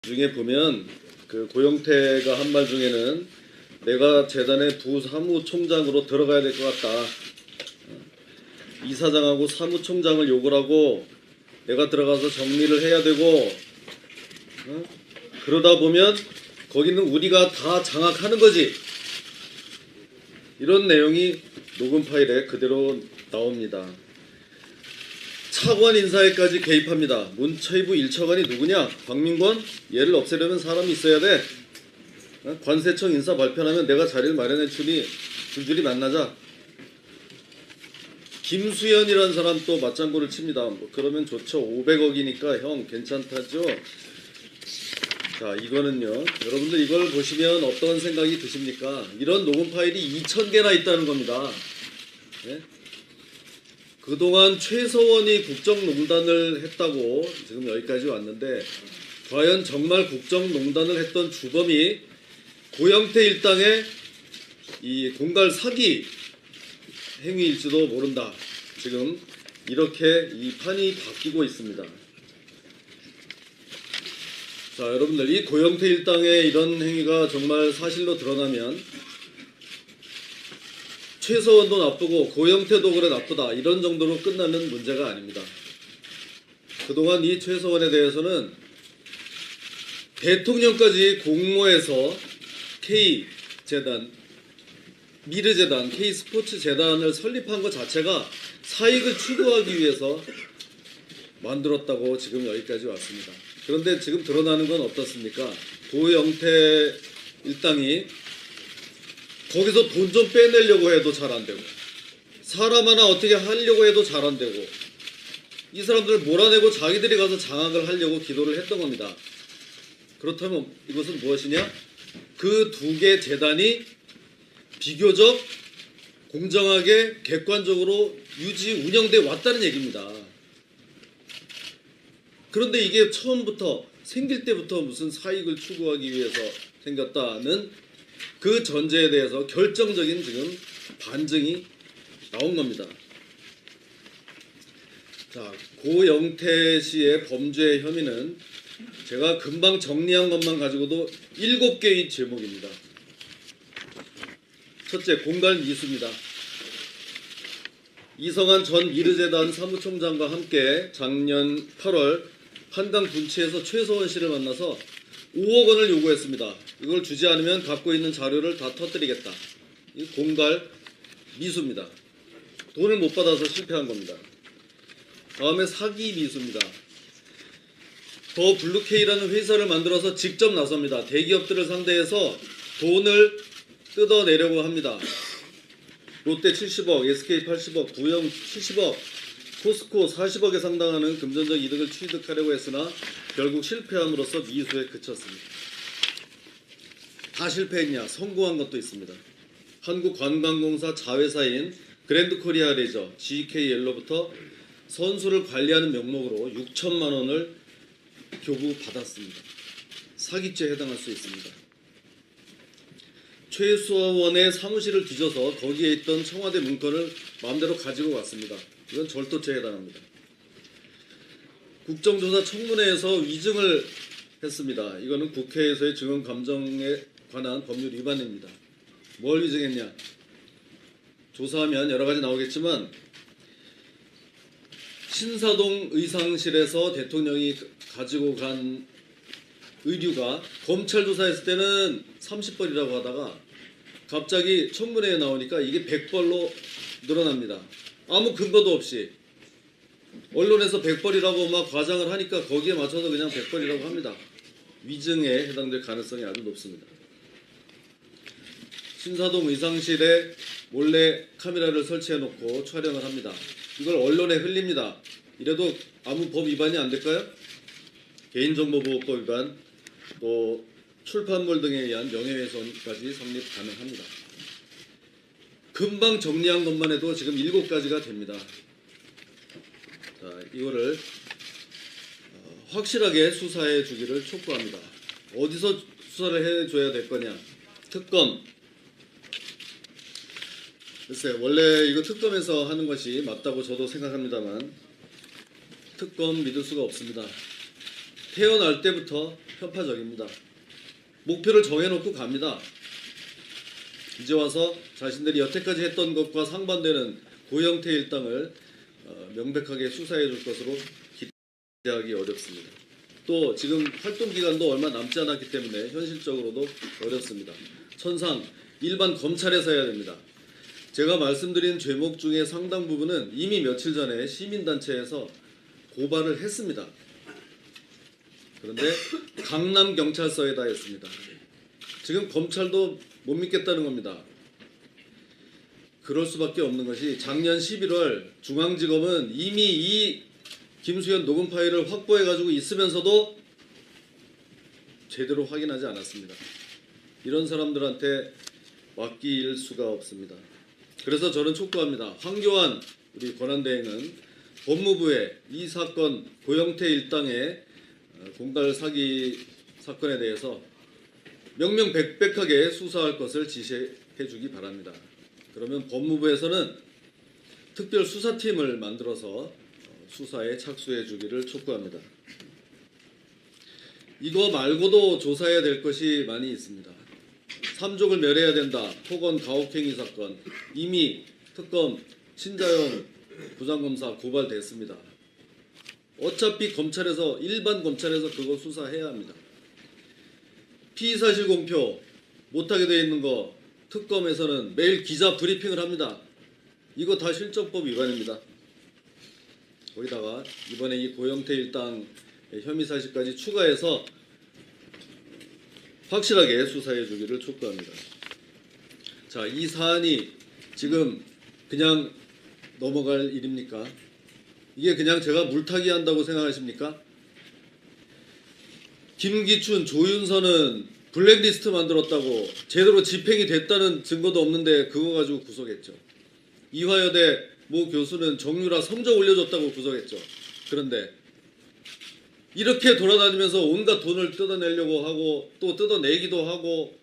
중에 보면 그 고영태가 한 말 중에는 내가 재단의 부사무총장으로 들어가야 될 것 같다. 이사장하고 사무총장을 욕을 하고 내가 들어가서 정리를 해야 되고 그러다 보면 거기는 우리가 다 장악하는 거지. 이런 내용이 녹음 파일에 그대로 나옵니다. 차관 인사에까지 개입합니다. 문체부 1차관이 누구냐? 박민권? 얘를 없애려면 사람이 있어야 돼. 관세청 인사 발표하면 내가 자리를 마련해 주니 줄줄이 만나자. 김수현이라는 사람 또 맞장구를 칩니다. 뭐 그러면 좋죠. 500억이니까 형 괜찮다죠. 자, 이거는요. 여러분들 이걸 보시면 어떤 생각이 드십니까? 이런 녹음 파일이 2000개나 있다는 겁니다. 네? 그동안 최서원이 국정농단을 했다고 지금 여기까지 왔는데 과연 정말 국정농단을 했던 주범이 고영태 일당의 이 공갈 사기 행위일지도 모른다. 지금 이렇게 이 판이 바뀌고 있습니다. 자, 여러분들 이 고영태 일당의 이런 행위가 정말 사실로 드러나면 최서원도 나쁘고 고영태도 그래 나쁘다 이런 정도로 끝나는 문제가 아닙니다. 그동안 이 최서원에 대해서는 대통령까지 공모해서 K재단, 미르재단, K스포츠재단을 설립한 것 자체가 사익을 추구하기 위해서 만들었다고 지금 여기까지 왔습니다. 그런데 지금 드러나는 건 어떻습니까? 고영태 일당이 거기서 돈 좀 빼내려고 해도 잘 안 되고 사람 하나 어떻게 하려고 해도 잘 안 되고 이 사람들을 몰아내고 자기들이 가서 장악을 하려고 기도를 했던 겁니다. 그렇다면 이것은 무엇이냐? 그 두 개 재단이 비교적 공정하게 객관적으로 유지 운영돼 왔다는 얘기입니다. 그런데 이게 처음부터 생길 때부터 무슨 사익을 추구하기 위해서 생겼다는 그 전제에 대해서 결정적인 지금 반증이 나온 겁니다. 자, 고영태 씨의 범죄 혐의는 제가 금방 정리한 것만 가지고도 7개의 제목입니다. 첫째, 공갈 미수입니다. 이성한 전 미르재단 사무총장과 함께 작년 8월 한강 둔치에서 최서원 씨를 만나서 5억 원을 요구했습니다. 이걸 주지 않으면 갖고 있는 자료를 다 터뜨리겠다. 이 공갈 미수입니다. 돈을 못 받아서 실패한 겁니다. 다음에 사기 미수입니다. 더 블루케이라는 회사를 만들어서 직접 나섭니다. 대기업들을 상대해서 돈을 뜯어내려고 합니다. 롯데 70억, SK 80억, 구형 70억, 포스코 40억에 상당하는 금전적 이득을 취득하려고 했으나 결국 실패함으로써 미수에 그쳤습니다. 다 실패했냐? 성공한 것도 있습니다. 한국관광공사 자회사인 그랜드코리아 레저 GKL로부터 선수를 관리하는 명목으로 6천만 원을 교부받았습니다. 사기죄에 해당할 수 있습니다. 최수원의 사무실을 뒤져서 거기에 있던 청와대 문건을 마음대로 가지고 왔습니다. 이건 절도죄에 해당합니다. 국정조사 청문회에서 위증을 했습니다. 이거는 국회에서의 증언 감정에 관한 법률 위반입니다. 뭘 위증했냐? 조사하면 여러 가지 나오겠지만 신사동 의상실에서 대통령이 가지고 간 의류가 검찰 조사했을 때는 30벌이라고 하다가 갑자기 청문회에 나오니까 이게 100벌로 늘어납니다. 아무 근거도 없이 언론에서 100벌이라고 막 과장을 하니까 거기에 맞춰서 그냥 100벌이라고 합니다. 위증에 해당될 가능성이 아주 높습니다. 신사동 의상실에 몰래 카메라를 설치해놓고 촬영을 합니다. 이걸 언론에 흘립니다. 이래도 아무 법 위반이 안 될까요? 개인정보보호법 위반, 또 출판물 등에 의한 명예훼손까지 성립 가능합니다. 금방 정리한 것만 해도 지금 7가지가 됩니다. 자, 이거를 확실하게 수사해 주기를 촉구합니다. 어디서 수사를 해줘야 될 거냐? 특검. 글쎄, 원래 이거 특검에서 하는 것이 맞다고 저도 생각합니다. 특검 믿을 수가 없습니다. 태어날 때부터 편파적입니다. 목표를 정해놓고 갑니다. 이제 와서 자신들이 여태까지 했던 것과 상반되는 고영태 일당을 명백하게 수사해 줄 것으로 기대하기 어렵습니다. 또 지금 활동 기간도 얼마 남지 않았기 때문에 현실적으로도 어렵습니다. 천상 일반 검찰에서 해야 됩니다. 제가 말씀드린 죄목 중에 상당 부분은 이미 며칠 전에 시민단체에서 고발을 했습니다. 그런데 강남경찰서에다 했습니다. 지금 검찰도 못 믿겠다는 겁니다. 그럴 수밖에 없는 것이 작년 11월 중앙지검은 이미 이 김수현 녹음 파일을 확보해가지고 있으면서도 제대로 확인하지 않았습니다. 이런 사람들한테 맡길 수가 없습니다. 그래서 저는 촉구합니다. 황교안 우리 권한대행은 법무부에 이 사건 고영태 일당의 공갈 사기 사건에 대해서 명명백백하게 수사할 것을 지시해 주기 바랍니다. 그러면 법무부에서는 특별 수사팀을 만들어서 수사에 착수해 주기를 촉구합니다. 이거 말고도 조사해야 될 것이 많이 있습니다. 삼족을 멸해야 된다. 토건 가혹행위 사건 이미 특검 신자영 부장검사 고발됐습니다. 어차피 검찰에서 일반 검찰에서 그거 수사해야 합니다. 피의사실 공표 못하게 되어 있는 거 특검에서는 매일 기자 브리핑을 합니다. 이거 다 실정법 위반입니다. 거기다가 이번에 이 고영태 일당 혐의 사실까지 추가해서 확실하게 수사해 주기를 촉구합니다. 자, 이 사안이 지금 그냥 넘어갈 일입니까? 이게 그냥 제가 물타기 한다고 생각하십니까? 김기춘, 조윤선은 블랙리스트 만들었다고 제대로 집행이 됐다는 증거도 없는데 그거 가지고 구속했죠. 이화여대 모 교수는 정유라 성적 올려줬다고 구속했죠. 그런데 이렇게 돌아다니면서 온갖 돈을 뜯어내려고 하고 또 뜯어내기도 하고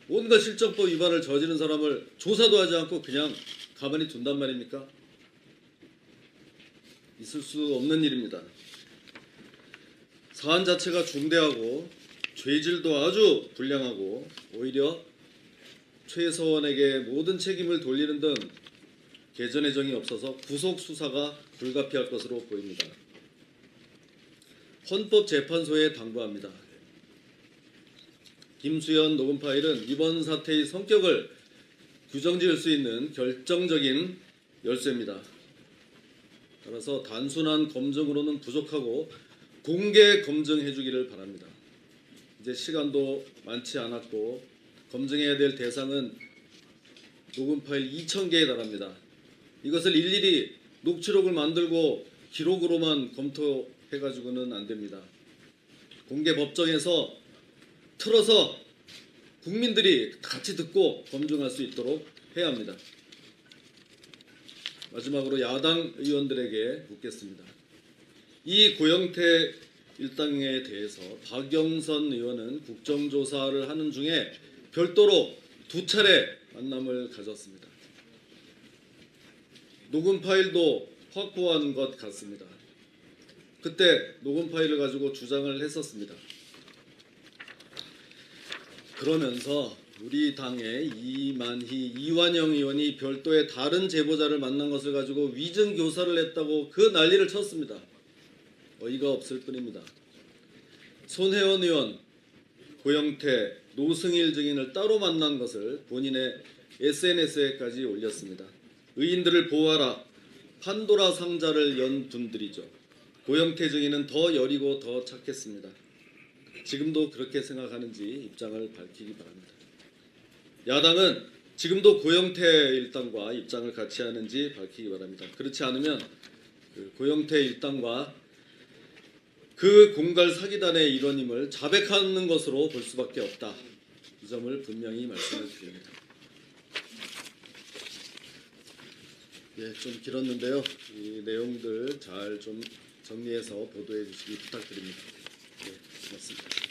온갖 실정법 위반을 저지른 사람을 조사도 하지 않고 그냥 가만히 둔단 말입니까? 있을 수 없는 일입니다. 사안 자체가 중대하고 죄질도 아주 불량하고 오히려 최서원에게 모든 책임을 돌리는 등 개전의 정이 없어서 구속 수사가 불가피할 것으로 보입니다. 헌법재판소에 당부합니다. 김수현 녹음 파일은 이번 사태의 성격을 규정지을 수 있는 결정적인 열쇠입니다. 따라서 단순한 검증으로는 부족하고 공개 검증해 주기를 바랍니다. 이제 시간도 많지 않았고 검증해야 될 대상은 녹음 파일 2,000개에 달합니다. 이것을 일일이 녹취록을 만들고 기록으로만 검토해가지고는 안 됩니다. 공개 법정에서 틀어서 국민들이 같이 듣고 검증할 수 있도록 해야 합니다. 마지막으로 야당 의원들에게 묻겠습니다. 이 고영태 일당에 대해서 박영선 의원은 국정조사를 하는 중에 별도로 2차례 만남을 가졌습니다. 녹음 파일도 확보한 것 같습니다. 그때 녹음 파일을 가지고 주장을 했었습니다. 그러면서 우리 당의 이만희, 이완영 의원이 별도의 다른 제보자를 만난 것을 가지고 위증 교사를 했다고 그 난리를 쳤습니다. 어이가 없을 뿐입니다. 손혜원 의원, 고영태, 노승일 증인을 따로 만난 것을 본인의 SNS에까지 올렸습니다. 의인들을 보호하라. 판도라 상자를 연 분들이죠. 고영태 증인은 더 여리고 더 착했습니다. 지금도 그렇게 생각하는지 입장을 밝히기 바랍니다. 야당은 지금도 고영태 일당과 입장을 같이 하는지 밝히기 바랍니다. 그렇지 않으면 고영태 일당과 그 공갈 사기단의 일원임을 자백하는 것으로 볼 수밖에 없다. 이 점을 분명히 말씀을 드립니다. 예, 좀 길었는데요. 이 내용들 잘 좀 정리해서 보도해 주시기 부탁드립니다. 예, 고맙습니다.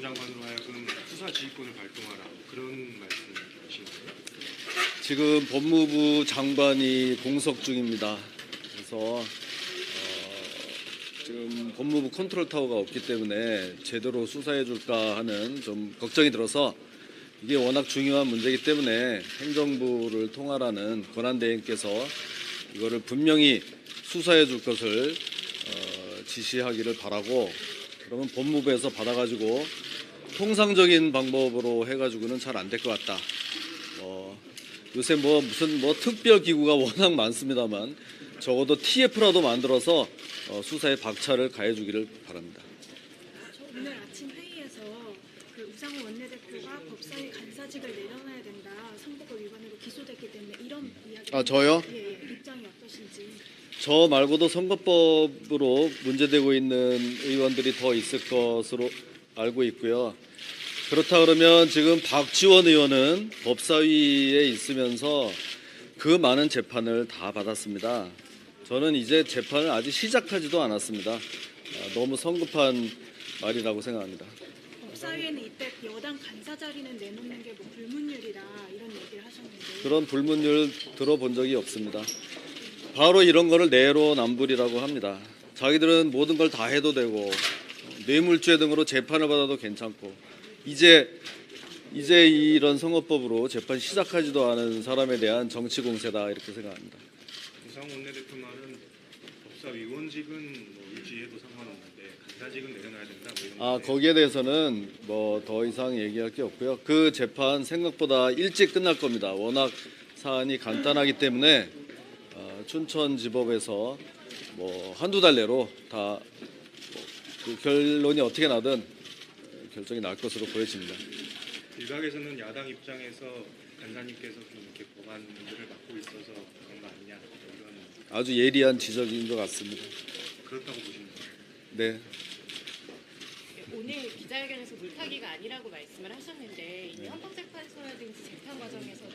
장관으로 하여금 수사 지휘권을 발동하라 그런 말씀이신가요? 지금 법무부 장관이 공석 중입니다. 그래서 지금 법무부 컨트롤 타워가 없기 때문에 제대로 수사해 줄까 하는 좀 걱정이 들어서 이게 워낙 중요한 문제이기 때문에 행정부를 통할하는 권한대행께서 이거를 분명히 수사해 줄 것을 지시하기를 바라고, 그러면 법무부에서 받아가지고 통상적인 방법으로 해가지고는 잘 안 될 것 같다. 요새 무슨 특별 기구가 워낙 많습니다만 적어도 TF라도 만들어서 수사에 박차를 가해주기를 바랍니다. 오늘 아침 회의에서 그 우상호 원내대표가 법사위 간사직을 내려놔야 된다, 선거법 위반으로 기소됐기 때문에 이런 이야기. 저요? 예, 입장이 어떠신지. 저 말고도 선거법으로 문제되고 있는 의원들이 더 있을 것으로 알고 있고요. 그렇다 그러면 지금 박지원 의원은 법사위에 있으면서 그 많은 재판을 다 받았습니다. 저는 이제 재판을 아직 시작하지도 않았습니다. 너무 성급한 말이라고 생각합니다. 법사위에는 이때 여당 간사 자리는 내놓는 게 뭐 불문율이라 이런 얘기를 하셨는데. 그런 불문율 들어본 적이 없습니다. 바로 이런 거를 내로남불이라고 합니다. 자기들은 모든 걸 다 해도 되고 뇌물죄 등으로 재판을 받아도 괜찮고, 이제 이런 선거법으로 재판 시작하지도 않은 사람에 대한 정치 공세다, 이렇게 생각합니다. 우상호 원내대표만은 법사위 의원직은 뭐 유지해도 상관없는데 간사직은 내려놔야 된다. 뭐 이런 건데. 거기에 대해서는 뭐 더 이상 얘기할 게 없고요. 그 재판 생각보다 일찍 끝날 겁니다. 워낙 사안이 간단하기 때문에 춘천지법에서 뭐 한두 달 내로 다 그 결론이 어떻게 나든 결정이 날 것으로 보여집니다. 일각에서는 야당 입장에서 간사님께서 좀 이렇게 법안들을 맡고 있어서 그런 거 아니냐 이런, 아주 예리한 지적인 것 같습니다. 그렇다고 보십니까? 네. 오늘 기자회견에서 물타기가 아니라고 말씀을 하셨는데 이 헌법재판소라든지 재판 과정에서도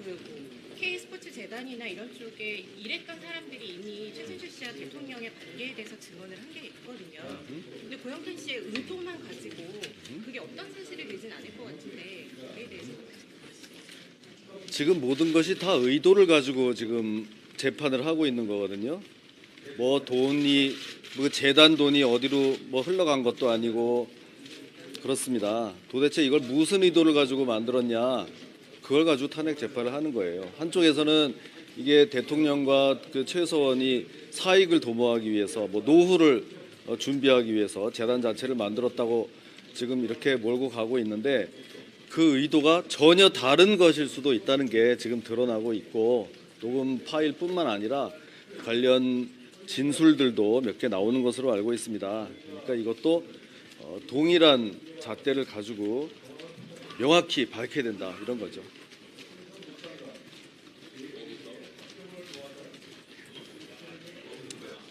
그 K스포츠재단이나 이런 쪽에 일했던 사람들이 이미 최순실 씨와 대통령의 관계에 대해서 증언을 한 게 있거든요. 근데 고영찬 씨의 의도만 가지고 그게 어떤 사실이 되진 않을 것 같은데 그에 대해서 지금 모든 것이 다 의도를 가지고 지금 재판을 하고 있는 거거든요. 뭐 돈이 뭐 재단 돈이 어디로 뭐 흘러간 것도 아니고 그렇습니다. 도대체 이걸 무슨 의도를 가지고 만들었냐, 그걸 가지고 탄핵 재판을 하는 거예요. 한쪽에서는 이게 대통령과 그 최서원이 사익을 도모하기 위해서 뭐 노후를 준비하기 위해서 재단 자체를 만들었다고 지금 이렇게 몰고 가고 있는데, 그 의도가 전혀 다른 것일 수도 있다는 게 지금 드러나고 있고, 녹음 파일뿐만 아니라 관련 진술들도 몇 개 나오는 것으로 알고 있습니다. 그러니까 이것도 동일한 잣대를 가지고 명확히 밝혀야 된다, 이런 거죠.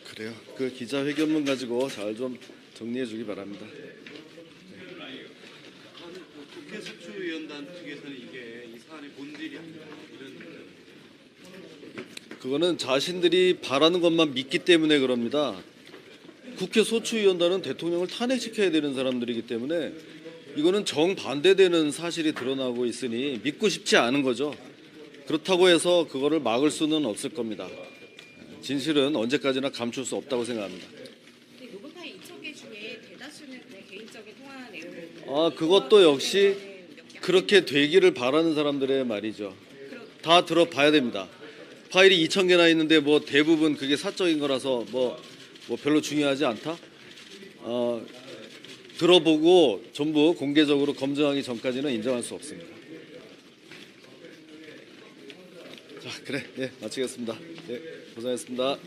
그래요. 그 기자회견문 가지고 잘 좀 정리해 주기 바랍니다. 국회 소추위원단 측에서는 이게 이 사안의 본질이 아니라 이런, 그거는 자신들이 바라는 것만 믿기 때문에 그럽니다. 국회 소추위원단은 대통령을 탄핵시켜야 되는 사람들이기 때문에 이거는 정반대되는 사실이 드러나고 있으니 믿고 싶지 않은 거죠. 그렇다고 해서 그거를 막을 수는 없을 겁니다. 진실은 언제까지나 감출 수 없다고 생각합니다. 녹음 파일 2,000개 중에 대다수는 그냥 개인적인 통화 내용을 그것도 역시 그렇게 되기를 바라는 사람들의 말이죠. 다 들어봐야 됩니다. 파일이 2,000개나 있는데 뭐 대부분 그게 사적인 거라서 뭐 별로 중요하지 않다? 들어보고 전부 공개적으로 검증하기 전까지는 인정할 수 없습니다. 자, 그래, 네, 마치겠습니다. 네, 고생했습니다.